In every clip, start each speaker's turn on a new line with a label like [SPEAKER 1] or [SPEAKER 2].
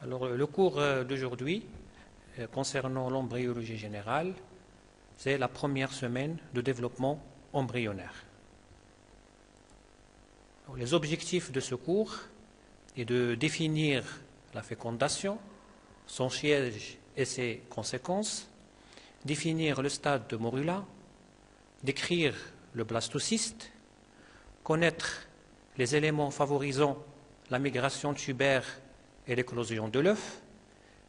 [SPEAKER 1] Alors, le cours d'aujourd'hui, concernant l'embryologie générale, c'est la première semaine de développement embryonnaire. Alors, les objectifs de ce cours est de définir la fécondation, son siège et ses conséquences, définir le stade de morula, décrire le blastocyste, connaître les éléments favorisant la migration tubaire et l'éclosion de l'œuf,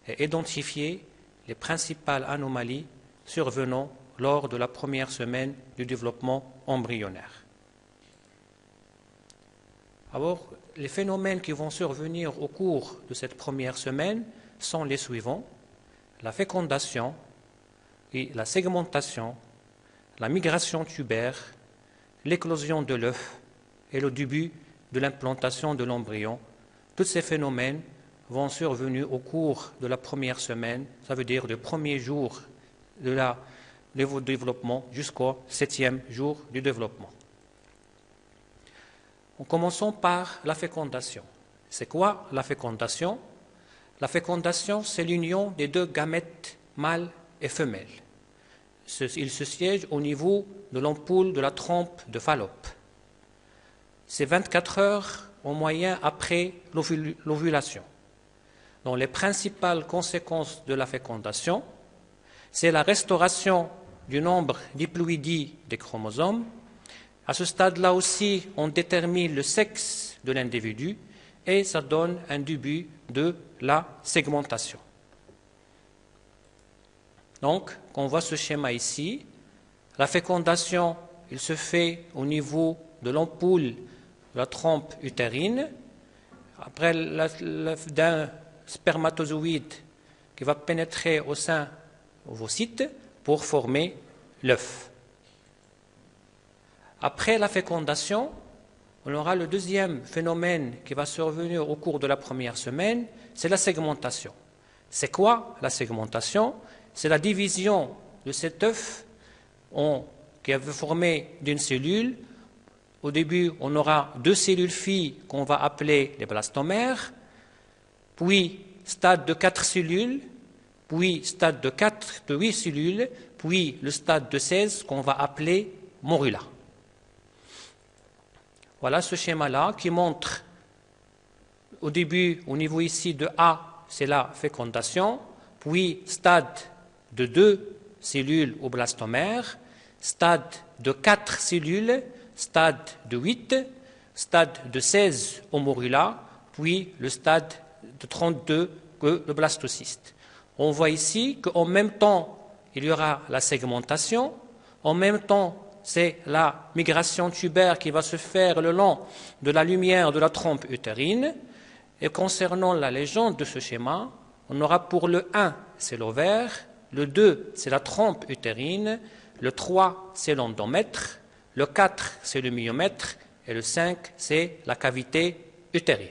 [SPEAKER 1] et identifier les principales anomalies survenant lors de la première semaine du développement embryonnaire. Alors, les phénomènes qui vont survenir au cours de cette première semaine sont les suivants: la fécondation et la segmentation, la migration tubaire, l'éclosion de l'œuf et le début de l'implantation de l'embryon. Tous ces phénomènes vont survenir au cours de la première semaine, ça veut dire du premier jour du développement jusqu'au 7e jour du développement. Commençons par la fécondation. C'est quoi la fécondation? La fécondation, c'est l'union des deux gamètes mâles et femelles. Il se siège au niveau de l'ampoule de la trompe de Fallope. C'est 24 heures en moyenne après l'ovulation. Donc, les principales conséquences de la fécondation, c'est la restauration du nombre diploïdie des chromosomes. À ce stade-là aussi, on détermine le sexe de l'individu et ça donne un début de la segmentation. Donc, on voit ce schéma ici. La fécondation, il se fait au niveau de l'ampoule de la trompe utérine, après d'un spermatozoïde qui va pénétrer au sein ovocyte pour former l'œuf. Après la fécondation, on aura le deuxième phénomène qui va survenir au cours de la première semaine, c'est la segmentation. C'est quoi la segmentation? C'est la division de cet œuf qui est formé d'une cellule. Au début, on aura deux cellules filles qu'on va appeler les blastomères, puis stade de 4 cellules, puis stade de 8 cellules, puis le stade de 16 qu'on va appeler morula. Voilà ce schéma-là qui montre au début, au niveau ici de A, c'est la fécondation, puis stade de 2 cellules au blastomère, stade de 4 cellules, stade de 8, stade de 16 au morula, puis le stade de 32 que le blastocyste. On voit ici qu'en même temps, il y aura la segmentation, en même temps, c'est la migration tubaire qui va se faire le long de la lumière de la trompe utérine. Et concernant la légende de ce schéma, on aura pour le 1, c'est l'ovaire, le 2, c'est la trompe utérine, le 3, c'est l'endomètre, le 4, c'est le myomètre, et le 5, c'est la cavité utérine.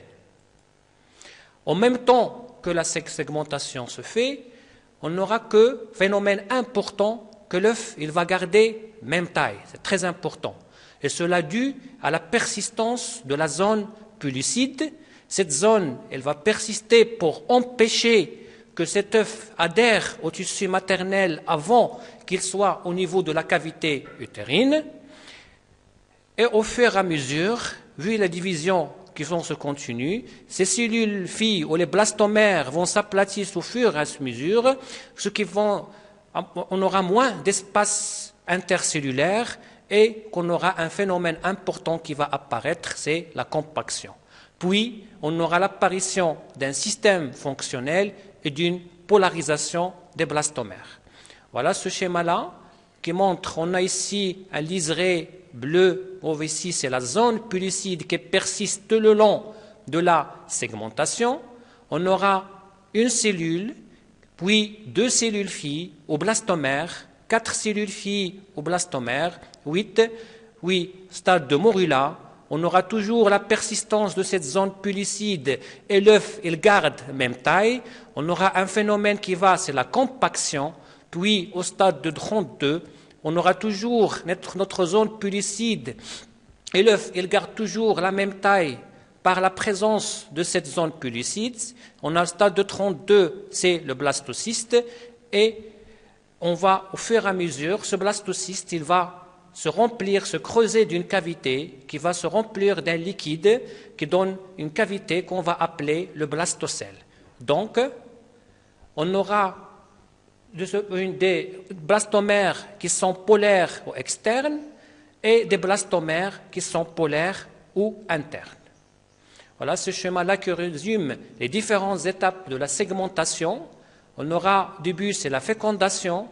[SPEAKER 1] En même temps que la segmentation se fait, on n'aura que phénomène important que l'œuf il va garder même taille, c'est très important. Et cela dû à la persistance de la zone pellucide. Cette zone, elle va persister pour empêcher que cet œuf adhère au tissu maternel avant qu'il soit au niveau de la cavité utérine. Et au fur et à mesure, vu la division qui vont se continuer, ces cellules filles ou les blastomères vont s'aplatir au fur et à mesure, on aura moins d'espace intercellulaire et qu'on aura un phénomène important qui va apparaître, c'est la compaction. Puis, on aura l'apparition d'un système fonctionnel et d'une polarisation des blastomères. Voilà ce schéma-là qui montre, on a ici un liseré bleu, ici c'est la zone pellucide qui persiste tout le long de la segmentation. On aura une cellule, puis 2 cellules filles au blastomère, 4 cellules filles au blastomère, 8 stade de morula. On aura toujours la persistance de cette zone pellucide et l'œuf, il garde même taille. On aura un phénomène qui va, c'est la compaction. Puis au stade de 32, on aura toujours notre zone pellucide et l'œuf, il garde toujours la même taille par la présence de cette zone pellucide. On a le stade de 32, c'est le blastocyste, et on va, au fur et à mesure, ce blastocyste, il va se remplir, se creuser d'une cavité qui va se remplir d'un liquide qui donne une cavité qu'on va appeler le blastocèle. Donc, on aura des blastomères qui sont polaires ou externes et des blastomères qui sont polaires ou internes. Voilà ce schéma-là qui résume les différentes étapes de la segmentation. On aura, au début, c'est la fécondation,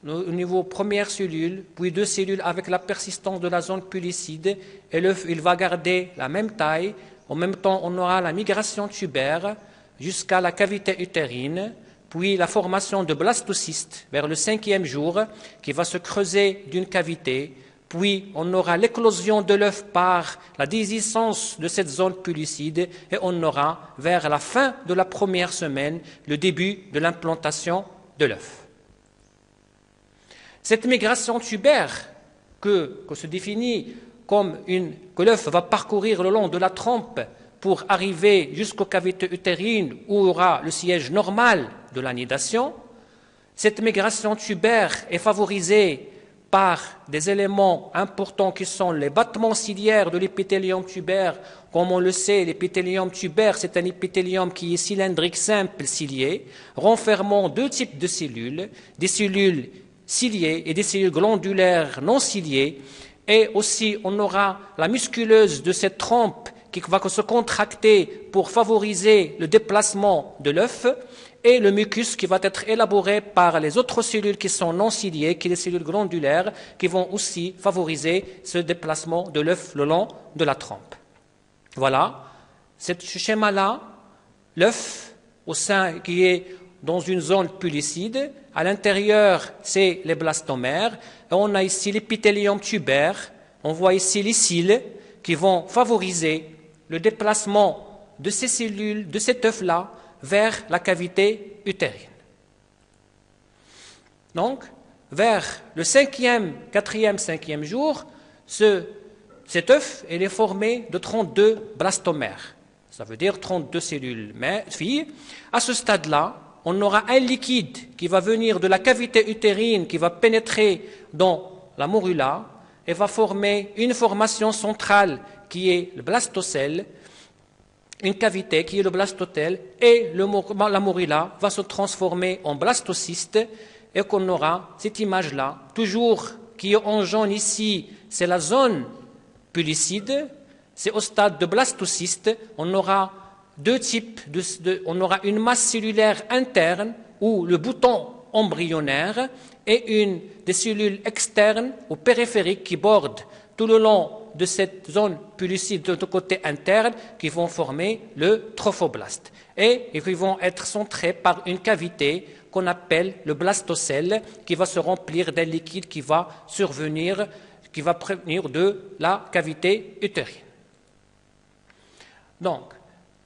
[SPEAKER 1] au niveau première cellule, puis deux cellules avec la persistance de la zone pellucide, et l'œuf il va garder la même taille. En même temps, on aura la migration tubaire jusqu'à la cavité utérine, puis la formation de blastocystes vers le 5e jour qui va se creuser d'une cavité, puis on aura l'éclosion de l'œuf par la déhiscence de cette zone pellucide, et on aura vers la fin de la première semaine le début de l'implantation de l'œuf. Cette migration tubaire que se définit comme que l'œuf va parcourir le long de la trompe pour arriver jusqu'aux cavités utérines où aura le siège normal de la nidation, cette migration tubaire est favorisée par des éléments importants qui sont les battements ciliaires de l'épithélium tubaire. Comme on le sait, l'épithélium tubaire, c'est un épithélium qui est cylindrique simple cilié, renfermant deux types de cellules, des cellules ciliées et des cellules glandulaires non ciliées, et aussi on aura la musculeuse de cette trompe qui va se contracter pour favoriser le déplacement de l'œuf, et le mucus qui va être élaboré par les autres cellules qui sont non ciliées, qui sont les cellules glandulaires, qui vont aussi favoriser ce déplacement de l'œuf le long de la trompe. Voilà, ce schéma-là, l'œuf au sein qui est dans une zone pellucide. À l'intérieur, c'est les blastomères. Et on a ici l'épithélium tubaire. On voit ici les cils qui vont favoriser le déplacement de ces cellules, de cet œuf-là, vers la cavité utérine. Donc, vers le 4e, 5e jour, cet œuf est formé de 32 blastomères. Ça veut dire 32 cellules filles. À ce stade-là, on aura un liquide qui va venir de la cavité utérine, qui va pénétrer dans la morula et va former une formation centrale qui est le blastocèle, une cavité qui est le blastocèle, et la morula va se transformer en blastocyste, et qu'on aura cette image-là, toujours qui est en jaune ici, c'est la zone pellucide, c'est au stade de blastocyste, on aura deux types, on aura une masse cellulaire interne ou le bouton embryonnaire et des cellules externes ou périphériques qui bordent tout le long de cette zone pellucide de côté interne qui vont former le trophoblaste et qui vont être centrés par une cavité qu'on appelle le blastocèle qui va se remplir d'un liquide qui va survenir, qui va provenir de la cavité utérine. Donc,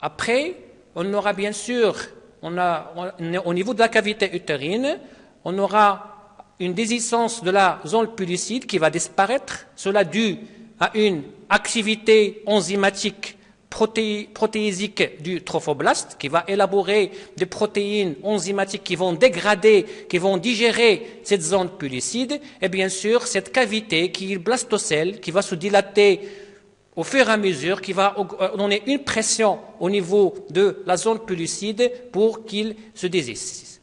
[SPEAKER 1] après, on aura bien sûr, au niveau de la cavité utérine, on aura une déhiscence de la zone pellucide qui va disparaître, cela dû à une activité enzymatique protéisique du trophoblaste qui va élaborer des protéines enzymatiques qui vont dégrader, qui vont digérer cette zone pellucide, et bien sûr cette cavité qui est le blastocèle qui va se dilater au fur et à mesure, qui va donner une pression au niveau de la zone pellucide pour qu'il se désiste.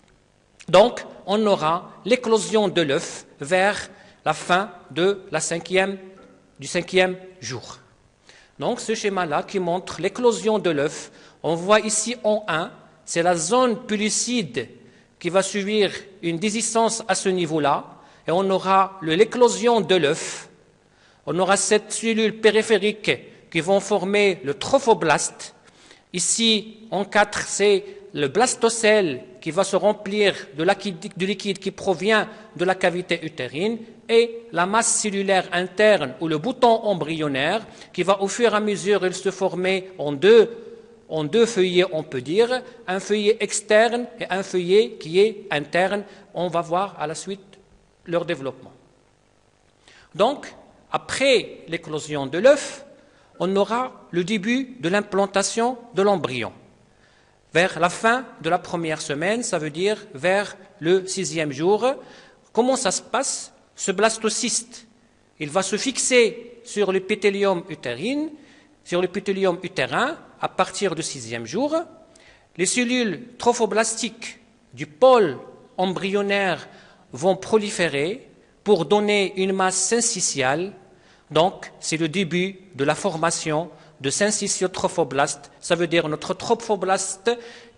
[SPEAKER 1] Donc, on aura l'éclosion de l'œuf vers la fin du 5e jour. Donc, ce schéma-là qui montre l'éclosion de l'œuf, on voit ici en 1, c'est la zone pellucide qui va subir une déhiscence à ce niveau-là, et on aura l'éclosion de l'œuf. On aura cette cellule périphérique qui vont former le trophoblaste. Ici, en 4, c'est le blastocèle qui va se remplir du liquide qui provient de la cavité utérine et la masse cellulaire interne ou le bouton embryonnaire qui va au fur et à mesure se former en deux feuillets, on peut dire, un feuillet externe et un feuillet qui est interne. On va voir à la suite leur développement. Donc, après l'éclosion de l'œuf, on aura le début de l'implantation de l'embryon. Vers la fin de la première semaine, ça veut dire vers le 6e jour. Comment ça se passe? Ce blastocyste, il va se fixer sur l'épithélium utérin, à partir du 6e jour. Les cellules trophoblastiques du pôle embryonnaire vont proliférer pour donner une masse syncytiale. Donc, c'est le début de la formation de syncytiotrophoblastes. Ça veut dire notre trophoblaste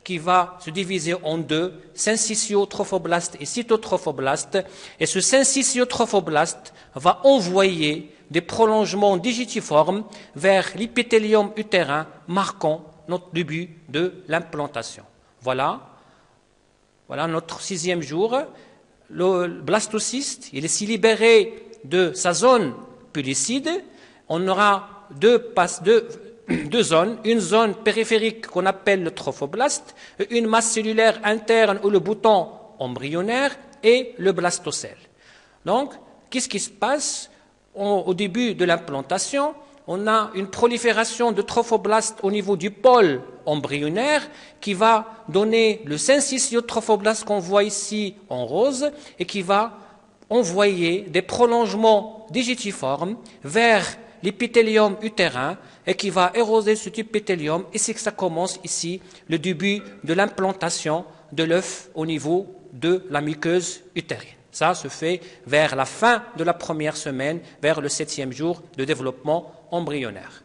[SPEAKER 1] qui va se diviser en deux, syncytiotrophoblast et cytotrophoblast. Et ce syncytiotrophoblast va envoyer des prolongements digitiformes vers l'épithélium utérin, marquant notre début de l'implantation. Voilà notre 6e jour. Le blastocyste, il est si libéré de sa zone pellicide. On aura deux zones, une zone périphérique qu'on appelle le trophoblaste, une masse cellulaire interne ou le bouton embryonnaire et le blastocèle. Donc, qu'est-ce qui se passe au début de l'implantation? On a une prolifération de trophoblastes au niveau du pôle embryonnaire qui va donner le syncytiotrophoblast qu'on voit ici en rose et qui va envoyer des prolongements digitiformes vers l'épithélium utérin et qui va éroser cet épithélium, et c'est que ça commence ici, le début de l'implantation de l'œuf au niveau de la muqueuse utérine. Ça se fait vers la fin de la première semaine, vers le 7e jour de développement embryonnaire.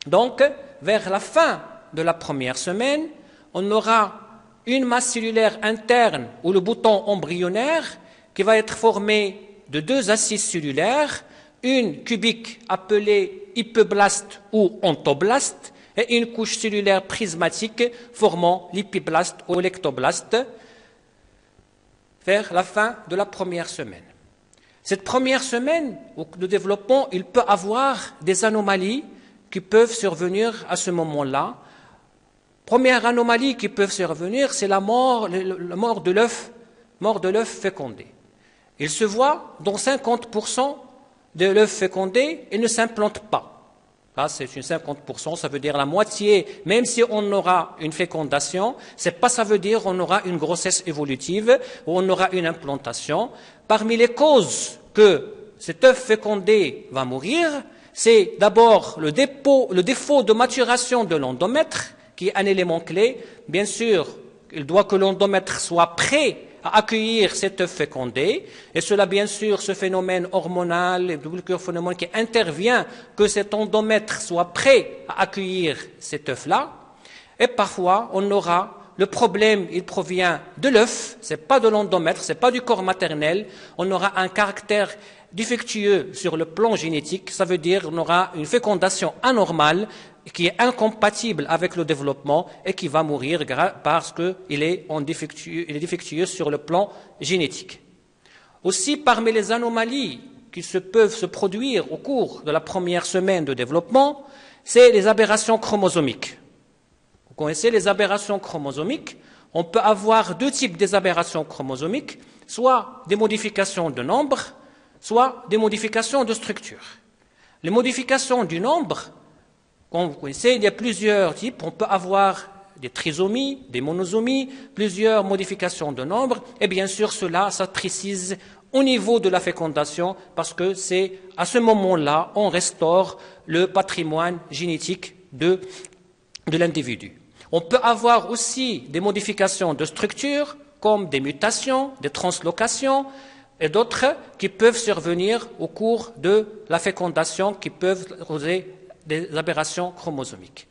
[SPEAKER 1] Donc, vers la fin de la première semaine, on aura une masse cellulaire interne ou le bouton embryonnaire qui va être formé de deux assises cellulaires, une cubique appelée hypoblaste ou ontoblaste et une couche cellulaire prismatique formant l'hypoblaste ou l'ectoblaste vers la fin de la première semaine. Cette première semaine de développement, il peut avoir des anomalies qui peuvent survenir à ce moment-là. Première anomalie qui peut survenir, c'est la mort de l'œuf fécondé. Il se voit dans 50% de l'œuf fécondé et ne s'implante pas. Là, c'est une 50%, ça veut dire la moitié, même si on aura une fécondation, ça veut dire qu'on aura une grossesse évolutive ou on aura une implantation. Parmi les causes que cet œuf fécondé va mourir, c'est d'abord le défaut de maturation de l'endomètre, qui est un élément clé. Bien sûr, il doit que l'endomètre soit prêt à accueillir cet œuf fécondé, et cela, bien sûr, ce phénomène hormonal, et phénomène qui intervient, que cet endomètre soit prêt à accueillir cet œuf-là. Et parfois, on aura le problème, il provient de l'œuf, c'est pas de l'endomètre, c'est pas du corps maternel. On aura un caractère défectueux sur le plan génétique, ça veut dire qu'on aura une fécondation anormale qui est incompatible avec le développement et qui va mourir parce qu'il est défectueux sur le plan génétique. Aussi, parmi les anomalies qui peuvent se produire au cours de la première semaine de développement, c'est les aberrations chromosomiques. Vous connaissez les aberrations chromosomiques? On peut avoir deux types d'aberrations chromosomiques, soit des modifications de nombre, soit des modifications de structure. Les modifications du nombre, comme vous connaissez, il y a plusieurs types. On peut avoir des trisomies, des monosomies, plusieurs modifications de nombre. Et bien sûr, cela, ça précise au niveau de la fécondation parce que c'est à ce moment-là, on restaure le patrimoine génétique de l'individu. On peut avoir aussi des modifications de structure, comme des mutations, des translocations, et d'autres qui peuvent survenir au cours de la fécondation, qui peuvent causer des aberrations chromosomiques.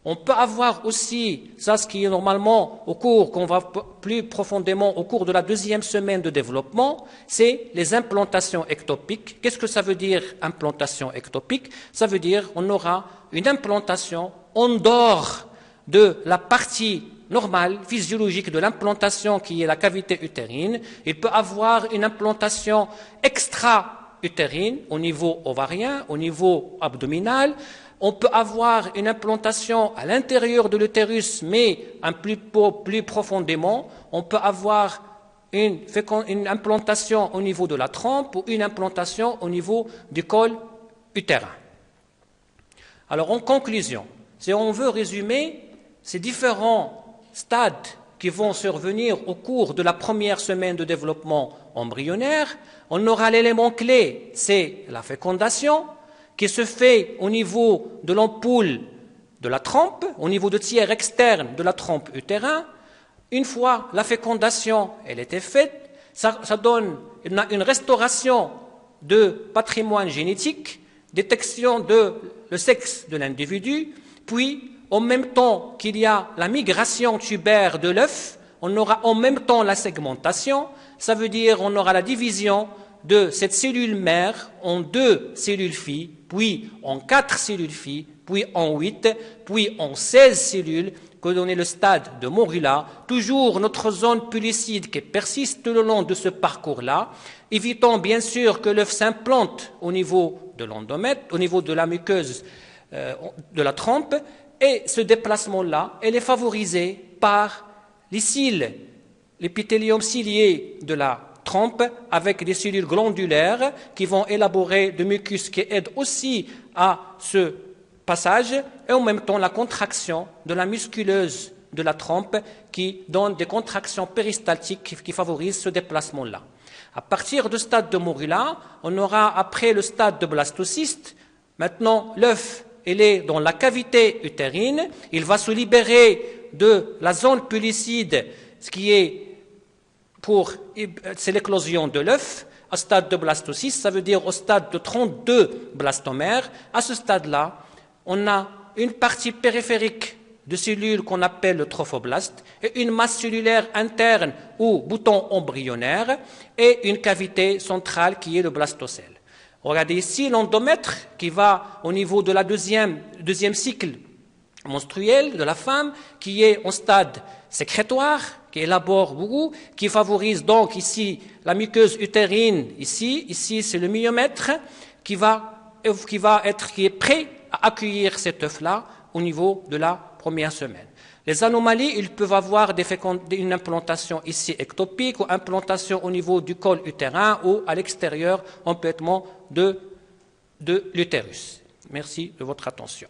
[SPEAKER 1] On peut avoir aussi, ça ce qui est normalement qu'on va plus profondément au cours de la deuxième semaine de développement, c'est les implantations ectopiques. Qu'est-ce que ça veut dire implantation ectopique? Ça veut dire qu'on aura une implantation en dehors de la partie normale, physiologique de l'implantation qui est la cavité utérine. Il peut avoir une implantation extra-utérine au niveau ovarien, au niveau abdominal. On peut avoir une implantation à l'intérieur de l'utérus, mais plus profondément. On peut avoir une implantation au niveau de la trompe ou une implantation au niveau du col utérin. Alors, en conclusion, si on veut résumer ces différents stades qui vont survenir au cours de la première semaine de développement embryonnaire, on aura l'élément clé, c'est la fécondation, qui se fait au niveau de l'ampoule de la trompe, au niveau de tiers externe de la trompe utérin. Une fois la fécondation elle était faite, ça donne une restauration de patrimoine génétique, détection de le sexe de l'individu, puis en même temps qu'il y a la migration tubaire de l'œuf, on aura en même temps la segmentation, ça veut dire on aura la division de cette cellule mère en 2 cellules filles, puis en 4 cellules filles, puis en 8, puis en 16 cellules, que donne le stade de Morilla, toujours notre zone pellucide qui persiste tout le long de ce parcours-là, évitant bien sûr que l'œuf s'implante au niveau de l'endomètre, au niveau de la muqueuse de la trompe, et ce déplacement-là, elle est favorisé par les cils, l'épithélium cilié de la trompe avec des cellules glandulaires qui vont élaborer de mucus qui aident aussi à ce passage et en même temps la contraction de la musculeuse de la trompe qui donne des contractions péristaltiques qui favorisent ce déplacement-là. À partir du stade de Morilla, on aura après le stade de blastocyste, maintenant l'œuf il est dans la cavité utérine, il va se libérer de la zone pellucide, ce qui est c'est l'éclosion de l'œuf, au stade de blastocyste, ça veut dire au stade de 32 blastomères. À ce stade-là, on a une partie périphérique de cellules qu'on appelle le trophoblaste et une masse cellulaire interne ou bouton embryonnaire et une cavité centrale qui est le blastocèle. Regardez ici l'endomètre qui va au niveau de la deuxième cycle menstruel de la femme qui est en stade sécrétoire, qui élabore beaucoup, qui favorise donc ici la muqueuse utérine, ici c'est le myomètre qui est prêt à accueillir cet œuf-là au niveau de la première semaine. Les anomalies, ils peuvent avoir une implantation ici ectopique ou implantation au niveau du col utérin ou à l'extérieur, empêtement de l'utérus. Merci de votre attention.